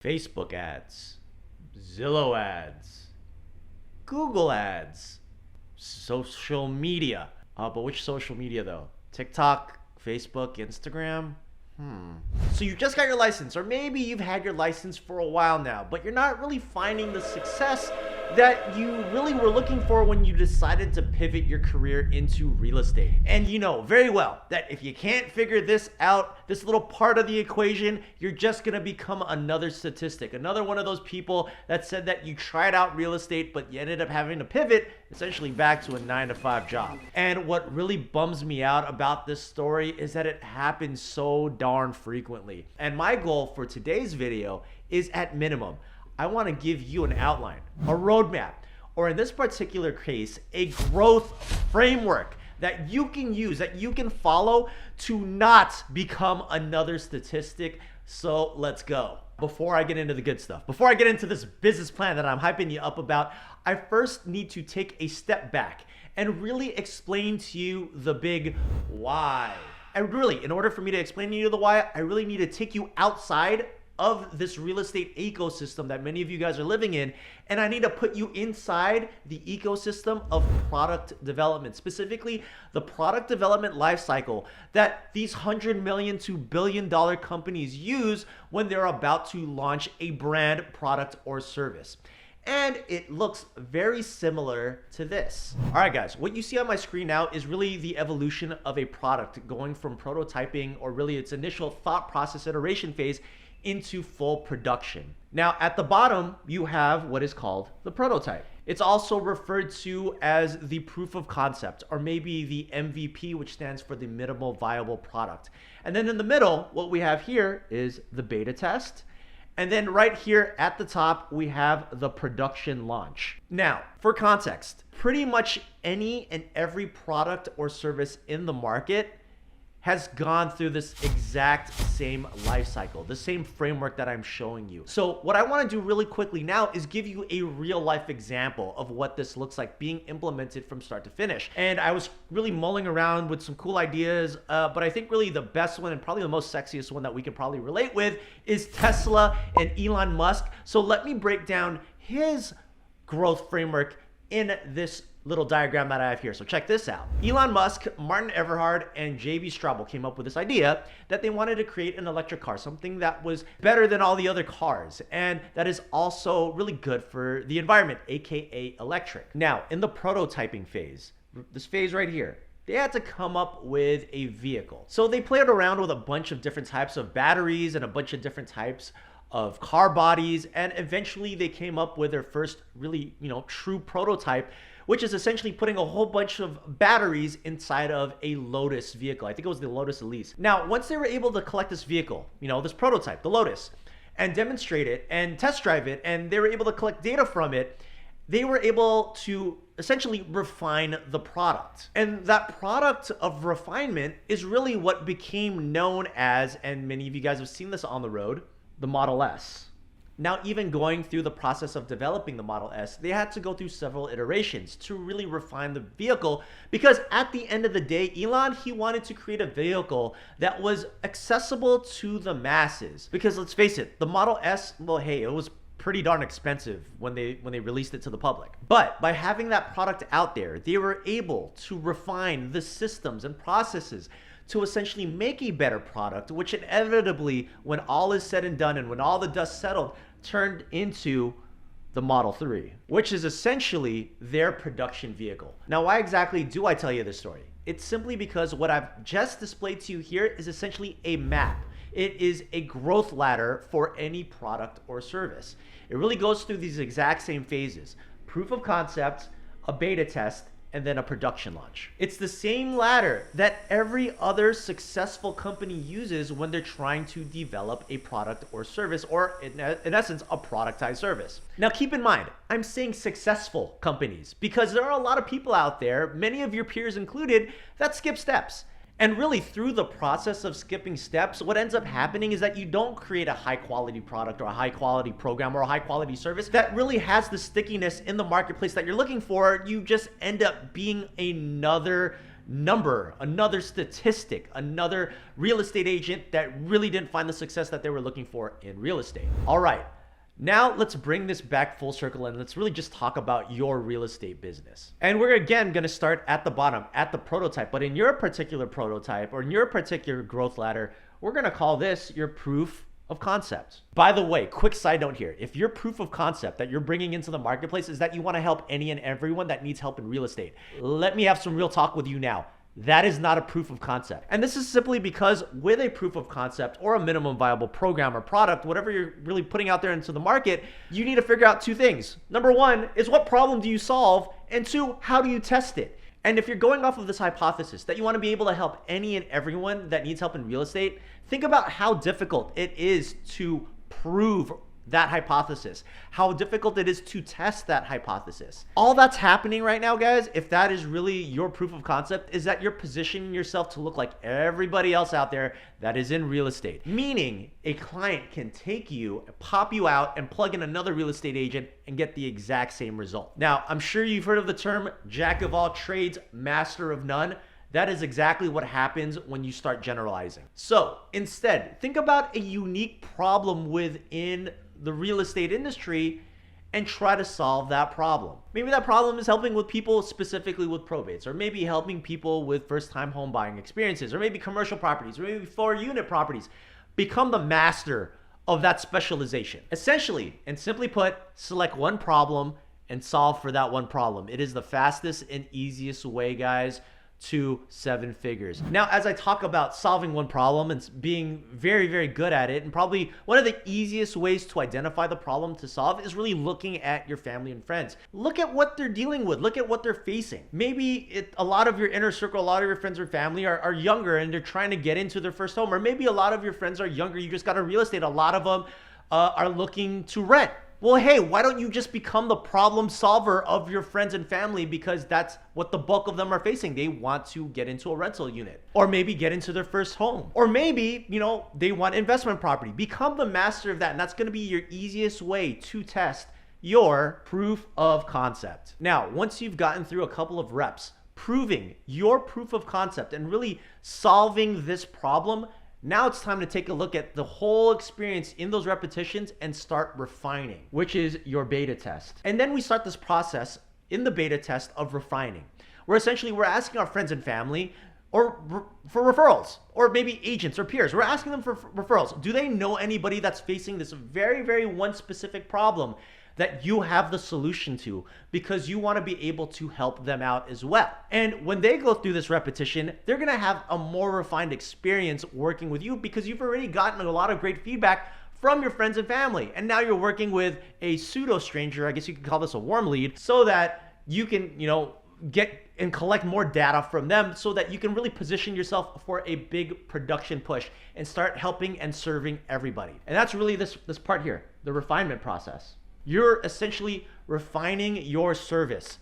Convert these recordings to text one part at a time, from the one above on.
Facebook ads, Zillow ads, Google ads, social media. But which social media though? TikTok, Facebook, Instagram? So you just got your license, or maybe you've had your license for a while now, but you're not really finding the success that you really were looking for when you decided to pivot your career into real estate. And you know very well that if you can't figure this out, this little part of the equation, you're just gonna become another statistic, another one of those people that said that you tried out real estate, but you ended up having to pivot essentially back to a 9-to-5 job. And what really bums me out about this story is that it happens so darn frequently. And my goal for today's video is, at minimum, I want to give you an outline, a roadmap, or in this particular case, a growth framework that you can use, that you can follow to not become another statistic. So let's go. Before I get into the good stuff, before I get into this business plan that I'm hyping you up about, I first need to take a step back and really explain to you the big why. And really, in order for me to explain to you the why, I really need to take you outside of this real estate ecosystem that many of you guys are living in, and I need to put you inside the ecosystem of product development, specifically the product development lifecycle that these $100 million to $1 billion companies use when they're about to launch a brand, product, or service. And it looks very similar to this. All right, guys, what you see on my screen now is really the evolution of a product going from prototyping, or really its initial thought process iteration phase, into full production. Now, at the bottom, you have what is called the prototype. It's also referred to as the proof of concept, or maybe the MVP, which stands for the minimal viable product. And then in the middle, what we have here is the beta test. And then right here at the top, we have the production launch. Now, for context, pretty much any and every product or service in the market has gone through this exact same life cycle, the same framework that I'm showing you. So what I want to do really quickly now is give you a real life example of what this looks like being implemented from start to finish. And I was really mulling around with some cool ideas, but I think really the best one and probably the most sexiest one that we can probably relate with is Tesla and Elon Musk. So let me break down his growth framework in this little diagram that I have here. So check this out. Elon Musk, Martin Everhard, and JB Straubel came up with this idea that they wanted to create an electric car, something that was better than all the other cars, and that is also really good for the environment, aka electric. Now, in the prototyping phase, this phase right here, they had to come up with a vehicle. So they played around with a bunch of different types of batteries and a bunch of different types of car bodies, and eventually they came up with their first really, true prototype, which is essentially putting a whole bunch of batteries inside of a Lotus vehicle. I think it was the Lotus Elise. Now, once they were able to collect this vehicle, this prototype, the Lotus, and demonstrate it and test drive it, and they were able to collect data from it, they were able to essentially refine the product. And that product of refinement is really what became known as, and many of you guys have seen this on the road, the Model S. Now, even going through the process of developing the Model S, they had to go through several iterations to really refine the vehicle, because at the end of the day, Elon, he wanted to create a vehicle that was accessible to the masses. Because let's face it, the Model S, well, hey, it was pretty darn expensive when they released it to the public. But by having that product out there, they were able to refine the systems and processes to essentially make a better product, which inevitably, when all is said and done and when all the dust settled, turned into the Model 3, which is essentially their production vehicle. Now, why exactly do I tell you this story? It's simply because what I've just displayed to you here is essentially a map. It is a growth ladder for any product or service. It really goes through these exact same phases: proof of concept, a beta test, and then a production launch. It's the same ladder that every other successful company uses when they're trying to develop a product or service, or in essence, a productized service. Now, keep in mind, I'm saying successful companies because there are a lot of people out there, many of your peers included, that skip steps. And really, through the process of skipping steps, what ends up happening is that you don't create a high quality product or a high quality program or a high quality service that really has the stickiness in the marketplace that you're looking for. You just end up being another number, another statistic, another real estate agent that really didn't find the success that they were looking for in real estate. All right. Now let's bring this back full circle and let's really just talk about your real estate business. And we're again going to start at the bottom, at the prototype. But in your particular prototype or in your particular growth ladder, we're going to call this your proof of concept. By the way, quick side note here. If your proof of concept that you're bringing into the marketplace is that you want to help any and everyone that needs help in real estate, let me have some real talk with you now. That is not a proof of concept. And this is simply because with a proof of concept or a minimum viable program or product, whatever you're really putting out there into the market, you need to figure out two things. Number one is what problem do you solve? And two, how do you test it? And if you're going off of this hypothesis that you want to be able to help any and everyone that needs help in real estate, think about how difficult it is to prove that hypothesis, how difficult it is to test that hypothesis. All that's happening right now, guys, if that is really your proof of concept, is that you're positioning yourself to look like everybody else out there that is in real estate. Meaning a client can take you, pop you out, and plug in another real estate agent and get the exact same result. Now, I'm sure you've heard of the term jack of all trades, master of none. That is exactly what happens when you start generalizing. So instead, think about a unique problem within the real estate industry and try to solve that problem. Maybe that problem is helping with people specifically with probates, or maybe helping people with first-time home buying experiences, or maybe commercial properties, or maybe 4-unit properties. Become the master of that specialization. Essentially, and simply put, select one problem and solve for that one problem. It is the fastest and easiest way, guys, to 7 figures. Now, as I talk about solving one problem and being very, very good at it, and probably one of the easiest ways to identify the problem to solve is really looking at your family and friends. Look at what they're dealing with. Look at what they're facing. Maybe a lot of your inner circle, a lot of your friends or family are younger and they're trying to get into their first home. Or maybe a lot of your friends are younger. You just got a real estate. A lot of them are looking to rent. Well, hey, why don't you just become the problem solver of your friends and family, because that's what the bulk of them are facing. They want to get into a rental unit, or maybe get into their first home, or maybe, they want investment property. Become the master of that. And that's going to be your easiest way to test your proof of concept. Now, once you've gotten through a couple of reps, proving your proof of concept and really solving this problem, now it's time to take a look at the whole experience in those repetitions and start refining, which is your beta test. And then we start this process in the beta test of refining, where essentially we're asking our friends and family or for referrals, or maybe agents or peers. We're asking them for referrals. Do they know anybody that's facing this very, very one specific problem that you have the solution to, because you want to be able to help them out as well? And when they go through this repetition, they're going to have a more refined experience working with you, because you've already gotten a lot of great feedback from your friends and family. And now you're working with a pseudo stranger, I guess you could call this a warm lead, so that you can, get and collect more data from them, so that you can really position yourself for a big production push and start helping and serving everybody. And that's really this part here, the refinement process. You're essentially refining your service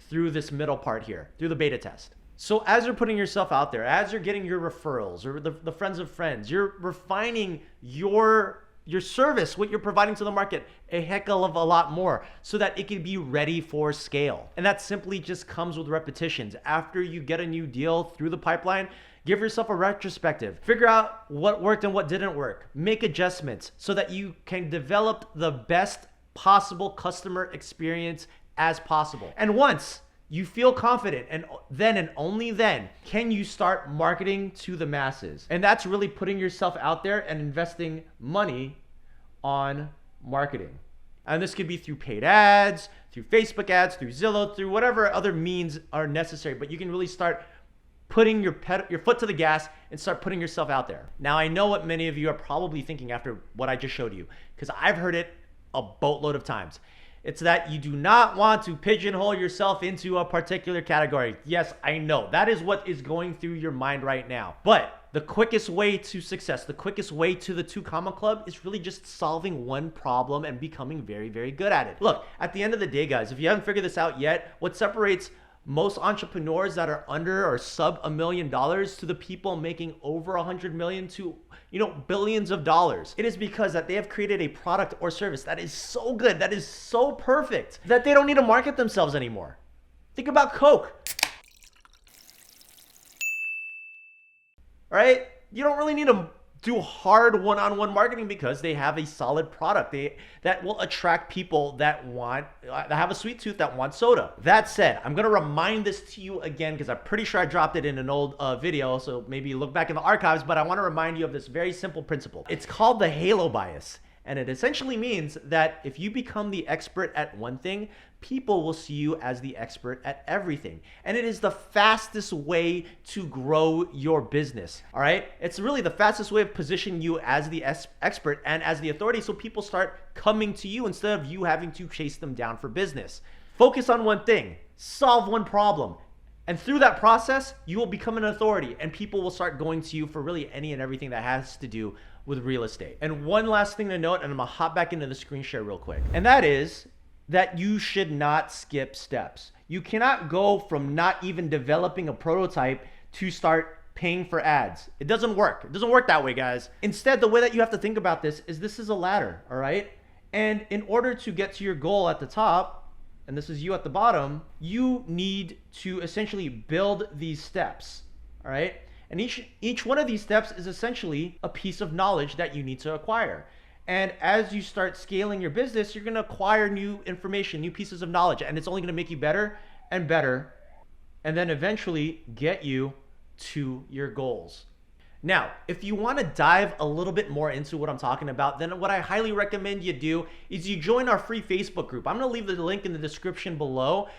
through this middle part here, through the beta test. So as you're putting yourself out there, as you're getting your referrals or the friends of friends, you're refining your service, what you're providing to the market, a heck of a lot more, so that it can be ready for scale. And that simply just comes with repetitions. After you get a new deal through the pipeline, give yourself a retrospective. Figure out what worked and what didn't work. Make adjustments so that you can develop the best possible customer experience as possible. And once you feel confident, and then and only then can you start marketing to the masses. And that's really putting yourself out there and investing money on marketing. And this could be through paid ads, through Facebook ads, through Zillow, through whatever other means are necessary. But you can really start putting your foot to the gas and start putting yourself out there. Now, I know what many of you are probably thinking after what I just showed you, because I've heard it a boatload of times. It's that you do not want to pigeonhole yourself into a particular category. Yes, I know. That is what is going through your mind right now. But the quickest way to success, the quickest way to the 2 Comma Club is really just solving one problem and becoming very, very good at it. Look, at the end of the day, guys, if you haven't figured this out yet, what separates most entrepreneurs that are under or sub $1 million to the people making over 100 million to billions of dollars, it is because that they have created a product or service that is so good, that is so perfect, that they don't need to market themselves anymore. Think about Coke. right? You don't really need to do hard one-on-one marketing because they have a solid product that will attract people that have a sweet tooth, that want soda. That said, I'm gonna remind this to you again because I'm pretty sure I dropped it in an old video, so maybe look back in the archives, but I want to remind you of this very simple principle. It's called the halo bias. And it essentially means that if you become the expert at one thing, people will see you as the expert at everything. And it is the fastest way to grow your business. All right. It's really the fastest way of positioning you as the expert and as the authority, so people start coming to you instead of you having to chase them down for business. Focus on one thing, solve one problem. And through that process, you will become an authority and people will start going to you for really any and everything that has to do with real estate. And one last thing to note, and I'm gonna hop back into the screen share real quick, and that is that you should not skip steps. You cannot go from not even developing a prototype to start paying for ads. It doesn't work. It doesn't work that way, guys. Instead, the way that you have to think about this is a ladder, all right? And in order to get to your goal at the top, and this is you at the bottom, you need to essentially build these steps, all right? And each one of these steps is essentially a piece of knowledge that you need to acquire. And as you start scaling your business, you're gonna acquire new information, new pieces of knowledge, and it's only gonna make you better and better, and then eventually get you to your goals. Now, if you want to dive a little bit more into what I'm talking about, then what I highly recommend you do is you join our free Facebook group. I'm going to leave the link in the description below.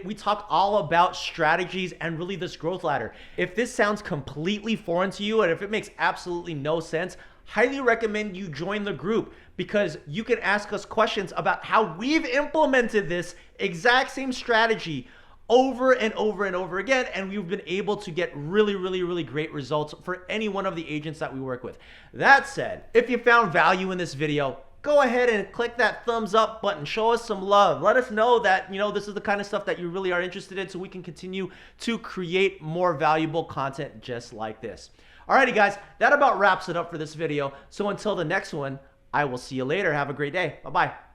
We talk all about strategies and really this growth ladder. If this sounds completely foreign to you and if it makes absolutely no sense, highly recommend you join the group because you can ask us questions about how we've implemented this exact same strategy over and over and over again, and we've been able to get really great results for any one of the agents that we work with. That said, if you found value in this video, go ahead and click that thumbs up button. Show us some love. Let us know that this is the kind of stuff that you really are interested in, so we can continue to create more valuable content just like this. Alrighty guys, that about wraps it up for this video. So until the next one, I will see you later. Have a great day. Bye-bye.